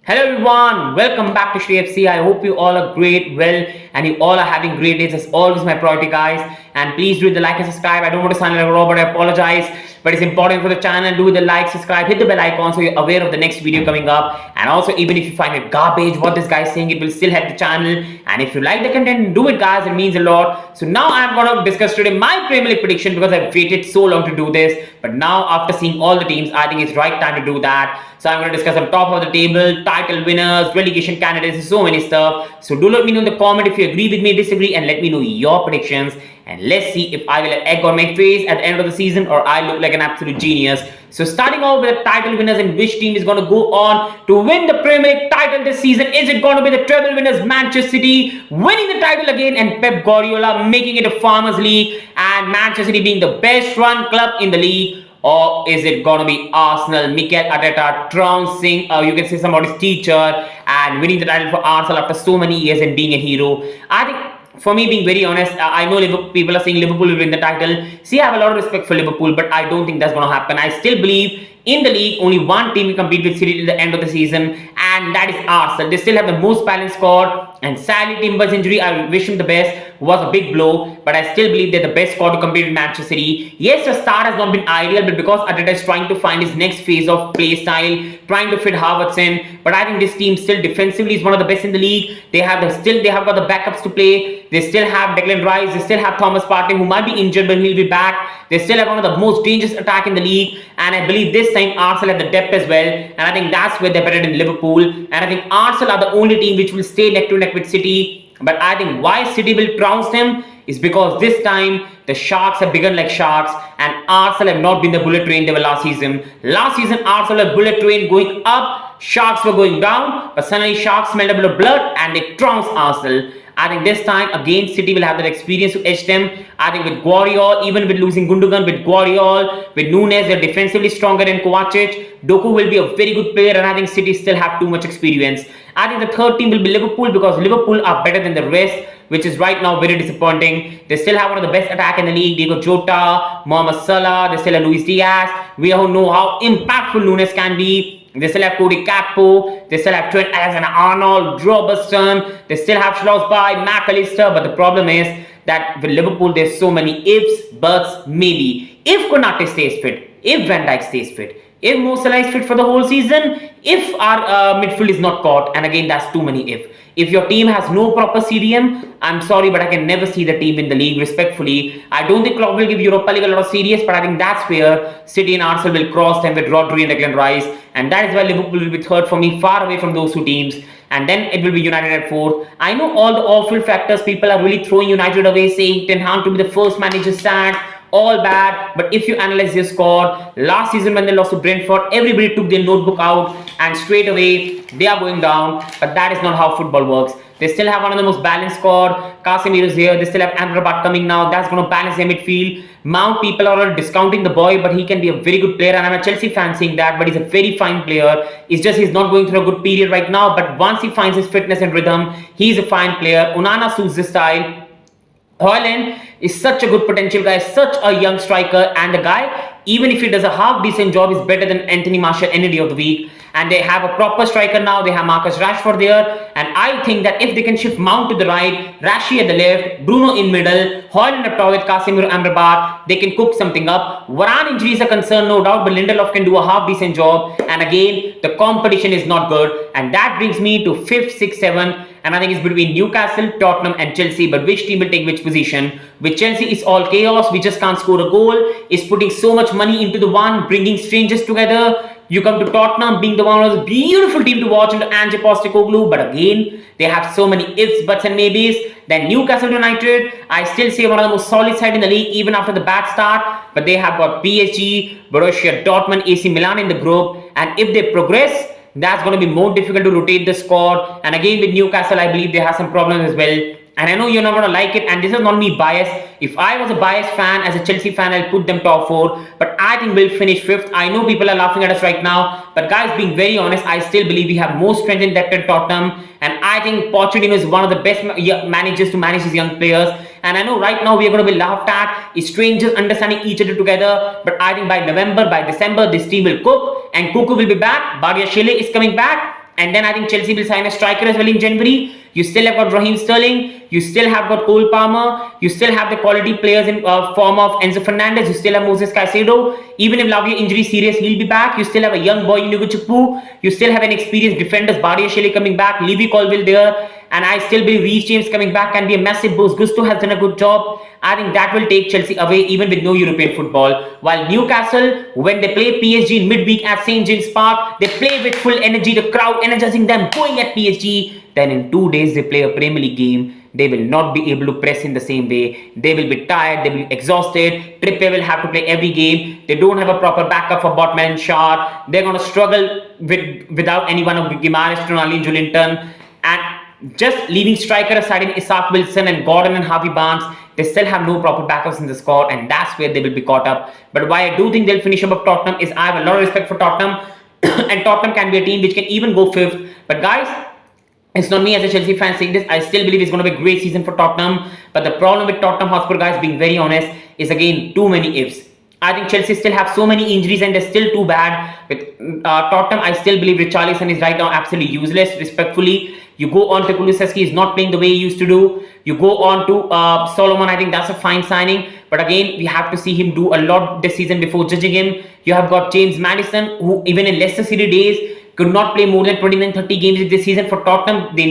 Hello everyone, welcome back to Shri FC. I hope you all are great, well, and you all are having great days. As always, my priority, guys. And please do the like and subscribe. I don't want to sound like a robot, I apologize, but it's important for the channel. Do the like, subscribe, hit the bell icon so you're aware of the next video coming up. And also, even if you find it garbage, what this guy is saying, it will still help the channel. And if you like the content, do it, guys. It means a lot. So now I'm going to discuss today my Premier League prediction because I've waited so long to do this. But now, after seeing all the teams, I think it's right time to do that. So I'm going to discuss on top of the table, title winners, relegation candidates, so many stuff. So do let me know in the comment if you agree with me, disagree, and let me know your predictions. And let's see if I will have egg on my face at the end of the season or I look like an absolute genius. So starting off with the title winners and which team is going to go on to win the Premier League title this season. Is it going to be the treble winners Manchester City winning the title again and Pep Guardiola making it a Farmers League and Manchester City being the best run club in the league? Or is it going to be Arsenal, Mikel Arteta trouncing, you can say somebody's teacher and winning the title for Arsenal after so many years and being a hero? I think, for me, being very honest, I know people are saying Liverpool will win the title. See, I have a lot of respect for Liverpool, but I don't think that's going to happen. I still believe in the league, only one team will compete with City till the end of the season, and that is Arsenal. They still have the most balanced squad, and sadly, Timber's injury, I wish him the best, was a big blow, but I still believe they're the best squad to compete with Manchester City. Yes, the start has not been ideal, but because Arteta is trying to find his next phase of play style, trying to fit Havertz in, but I think this team still defensively is one of the best in the league. They have got the backups to play. They still have Declan Rice. They still have Thomas Partey, who might be injured, but he'll be back. They still have one of the most dangerous attack in the league, and I believe this time Arsenal have the depth as well, and I think that's where they're better than Liverpool. And I think Arsenal are the only team which will stay neck to neck with City. But I think why City will trounce them is because this time the Sharks have begun like Sharks and Arsenal have not been the bullet train they were last season. Last season Arsenal had bullet train going up, Sharks were going down, but suddenly Sharks smelled a bit of blood and they trounced Arsenal. I think this time again City will have that experience to edge them. I think with Guardiola, even with losing Gundogan, with Guardiola, with Nunes, they're defensively stronger than Kovacic. Doku will be a very good player and I think City still have too much experience. I think the third team will be Liverpool because Liverpool are better than the rest, which is right now very disappointing. They still have one of the best attack in the league. Diego Jota, Mohamed Salah, they still have Luis Diaz. We all know how impactful Nunes can be. They still have Cody Gakpo, they still have Trent Alexander-Arnold, Robertson, they still have Szoboszlai, McAllister, but the problem is that with Liverpool there's so many ifs, buts, maybe. If Konate stays fit, if Van Dijk stays fit, if Mo Salah is fit for the whole season, if our midfield is not caught, and again that's too many if. If your team has no proper CDM, I'm sorry, but I can never see the team in the league, respectfully. I don't think Klopp will give Europa League a lot of serious, but I think that's where City and Arsenal will cross them with Rodri and Declan Rice. And that is why Liverpool will be third for me, far away from those two teams. And then it will be United at fourth. I know all the awful factors, people are really throwing United away, saying Ten Hag to be the first manager stand. All bad, but if you analyze their squad, last season when they lost to Brentford, everybody took their notebook out and straight away they are going down. But that is not how football works. They still have one of the most balanced squad. Casemiro is here. They still have Amrabat coming now. That's going to balance their midfield. Mount, people are all discounting the boy, but he can be a very good player. And I'm a Chelsea fan saying that, but he's a very fine player. It's just he's not going through a good period right now. But once he finds his fitness and rhythm, he's a fine player. Onana suits this style. Haaland is such a good potential guy, such a young striker, and the guy, even if he does a half decent job, is better than Anthony Martial any day of the week. And they have a proper striker now. They have Marcus Rashford there, and I think that if they can shift Mount to the right, Rashi at the left, Bruno in middle, Haaland up top with Casemiro, Amrabat, they can cook something up. Varane injury is a concern, no doubt, but Lindelof can do a half decent job. And again, the competition is not good, and that brings me to 5th, 6th, 7th. And I think it's between Newcastle, Tottenham and Chelsea. But which team will take which position? With Chelsea, it's all chaos. We just can't score a goal. It's putting so much money into the one, bringing strangers together. You come to Tottenham, being the one of the beautiful team to watch under Ange Postecoglou. But again, they have so many ifs, buts and maybes. Then Newcastle United, I still say one of the most solid side in the league, even after the bad start. But they have got PSG, Borussia Dortmund, AC Milan in the group. And if they progress, that's going to be more difficult to rotate the squad. And again with Newcastle, I believe they have some problems as well. And I know you're not going to like it, and this is not me biased. If I was a biased fan, as a Chelsea fan, I'll put them top 4. But I think we'll finish 5th. I know people are laughing at us right now. But guys, being very honest, I still believe we have more strength in depth at Tottenham. And I think Pochettino is one of the best managers to manage his young players. And I know right now we are going to be laughed at, is strangers understanding each other together. But I think by November, by December, this team will cook. And Kuku will be back. Badiashile is coming back. And then I think Chelsea will sign a striker as well in January. You still have got Raheem Sterling. You still have got Cole Palmer. You still have the quality players in form of Enzo Fernandez. You still have Moses Caicedo. Even if Lavia injury serious, he'll be back. You still have a young boy Inigo Chukwu. You still have an experienced defenders, Badia Shelley coming back, Levy Colville there. And I still believe Reece James coming back can be a massive boost. Gusto has done a good job. I think that will take Chelsea away even with no European football. While Newcastle, when they play PSG in midweek at St. James Park, they play with full energy, the crowd energizing them, going at PSG. Then in 2 days, they play a Premier League game. They will not be able to press in the same way. They will be tired. They will be exhausted. Trippier will have to play every game. They don't have a proper backup for Botman and Shaw. They're going to struggle without anyone of Guimaraes, Tonali, and Julinton. And just leaving striker aside in Isaac Wilson and Gordon and Harvey Barnes, they still have no proper backups in the squad, and that's where they will be caught up. But why I do think they'll finish above Tottenham is I have a lot of respect for Tottenham, and Tottenham can be a team which can even go 5th. But guys, it's not me as a Chelsea fan saying this. I still believe it's going to be a great season for Tottenham. But the problem with Tottenham Hotspur, guys, being very honest, is again too many ifs. I think Chelsea still have so many injuries and they're still too bad. With Tottenham, I still believe Richarlison is right now absolutely useless, respectfully. You go on to Kulusevski, is not playing the way he used to do. You go on to Solomon, I think that's a fine signing. But again, we have to see him do a lot this season before judging him. You have got James Maddison, who even in Leicester City days could not play more than 29-30 games this season for Tottenham. They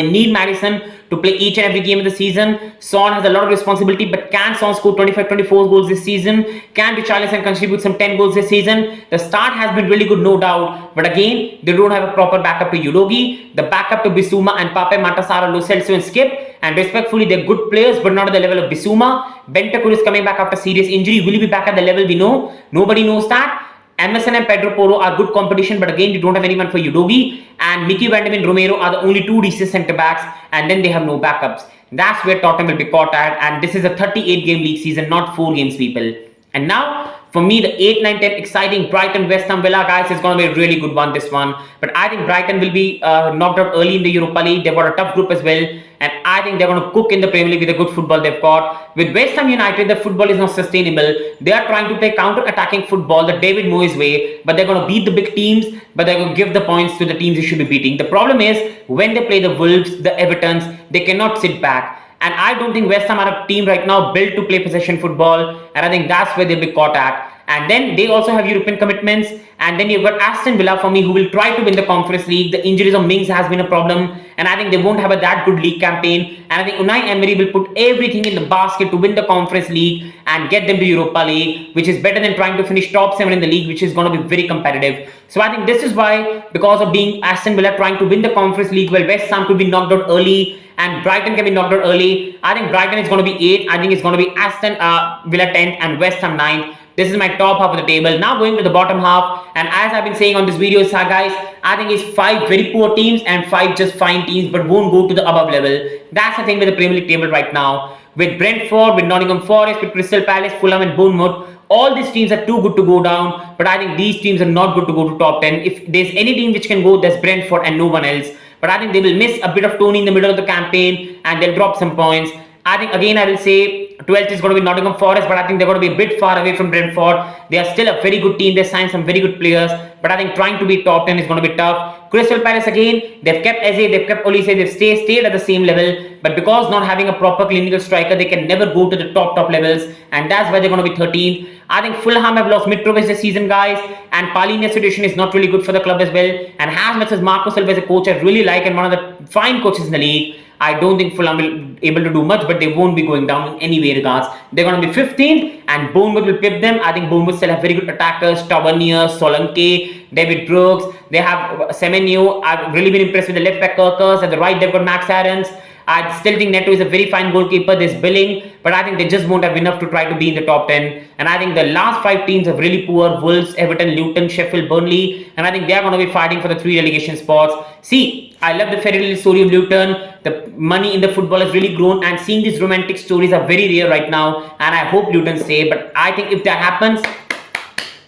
need Maddison to play each and every game of the season. Son has a lot of responsibility, but can Son score 25-24 goals this season? Can Richarlison contribute some 10 goals this season? The start has been really good, no doubt. But again, they don't have a proper backup to Udogie. The backup to Bissouma and Pape Matar are Lo Celso and Skip. And respectfully, they're good players, but not at the level of Bissouma. Bentancur is coming back after serious injury. Will he be back at the level we know? Nobody knows that. Emerson and Pedro Porro are good competition, but again, you don't have anyone for Udogie. And Mickey Van de Ven Romero are the only 2 decent centre backs, and then they have no backups. That's where Tottenham will be caught at. And this is a 38-game league season, not 4 games, people. And now, for me, the 8, 9, 10 exciting Brighton, West Ham, Villa, guys, is going to be a really good one, this one. But I think Brighton will be knocked out early in the Europa League. They've got a tough group as well. And I think they're going to cook in the Premier League with the good football they've got. With West Ham United, the football is not sustainable. They are trying to play counter-attacking football the David Moyes way. But they're going to beat the big teams. But they're going to give the points to the teams they should be beating. The problem is, when they play the Wolves, the Evertons, they cannot sit back. And I don't think West Ham are a team right now built to play possession football. And I think that's where they'll be caught at. And then they also have European commitments. And then you've got Aston Villa for me, who will try to win the Conference League. The injuries of Mings has been a problem. And I think they won't have that good league campaign. And I think Unai Emery will put everything in the basket to win the Conference League and get them to Europa League, which is better than trying to finish top 7 in the league, which is going to be very competitive. So I think this is why, because of being Aston Villa trying to win the Conference League, well, West Ham could be knocked out early and Brighton can be knocked out early. I think Brighton is going to be 8. I think it's going to be Aston Villa 10th and West Ham 9th. This is my top half of the table. Now going to the bottom half, and as I've been saying on this video, guys, I think it's 5 very poor teams and 5 just fine teams, but won't go to the above level. That's the thing with the Premier League table right now. With Brentford, with Nottingham Forest, with Crystal Palace, Fulham and Bournemouth, all these teams are too good to go down, but I think these teams are not good to go to top 10. If there's any team which can go, there's Brentford and no one else. But I think they will miss a bit of Tony in the middle of the campaign and they'll drop some points. I think again I will say 12th is going to be Nottingham Forest, but I think they're going to be a bit far away from Brentford. They are still a very good team. They signed some very good players, but I think trying to be top 10 is going to be tough. Crystal Palace again, they've kept Eze, they've kept Olise, they've stayed at the same level, but because not having a proper clinical striker, they can never go to the top levels, and that's why they're going to be 13th. I think Fulham have lost Mitrovic this season, guys, and Palhinha's situation is not really good for the club as well. And as much as Marco Silva is a coach I really like and one of the fine coaches in the league, I don't think Fulham will be able to do much, but they won't be going down in any way regards. They're going to be 15th and Bournemouth will pip them. I think Bournemouth still have very good attackers, Tavernier, Solanke, David Brooks. They have Semenyo. I've really been impressed with the left back Kirkers. At the right, they've got Max Aarons. I still think Neto is a very fine goalkeeper. There's Billing, but I think they just won't have enough to try to be in the top 10. And I think the last 5 teams are really poor. Wolves, Everton, Luton, Sheffield, Burnley. And I think they are going to be fighting for the 3 relegation spots. See, I love the fairy tale story of Luton. The money in the football has really grown, and seeing these romantic stories are very rare right now. And I hope Luton stay. But I think if that happens,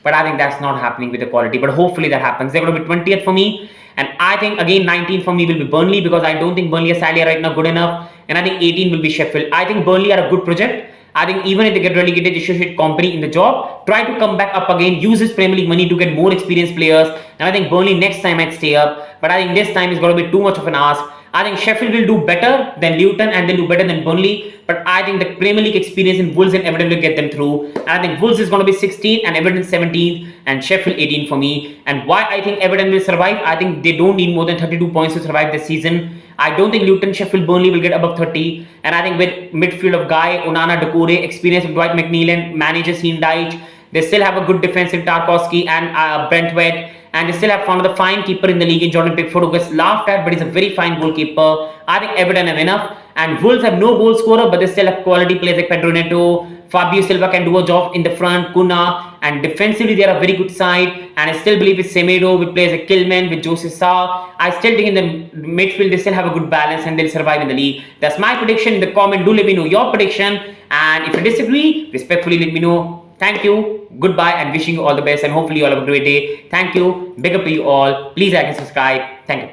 but I think that's not happening with the quality. But hopefully that happens. They're going to be 20th for me. And I think again 19 for me will be Burnley, because I don't think Burnley are sadly right now good enough. And I think 18 will be Sheffield. I think Burnley are a good project. I think even if they get relegated, they should hit company in the job. Try to come back up again. Use his Premier League money to get more experienced players. And I think Burnley next time might stay up. But I think this time is going to be too much of an ask. I think Sheffield will do better than Luton and they'll do better than Burnley. But I think the Premier League experience in Wolves and Everton will get them through. And I think Wolves is going to be 16th and Everton 17th and Sheffield 18th for me. And why I think Everton will survive? I think they don't need more than 32 points to survive this season. I don't think Luton, Sheffield, Burnley will get above 30. And I think with midfield of Guy, Onana, Doucouré, experience of Dwight McNeil, manager Sean Dyche, they still have a good defensive Tarkowski and Brentford. And they still have found the fine keeper in the league in Jordan Pickford, who gets laughed at, but he's a very fine goalkeeper. I think Everton have enough. And Wolves have no goal scorer, but they still have quality players like Pedro Neto. Fabio Silva can do a job in the front, Kuna. And defensively, they are a very good side. And I still believe with Semedo, with players like Kilman, with Jose Sa. I still think in the midfield, they still have a good balance and they'll survive in the league. That's my prediction. In the comment, do let me know your prediction. And if you disagree, respectfully let me know. Thank you, goodbye, and wishing you all the best, and hopefully you all have a great day. Thank you, big up to you all. Please like and subscribe. Thank you.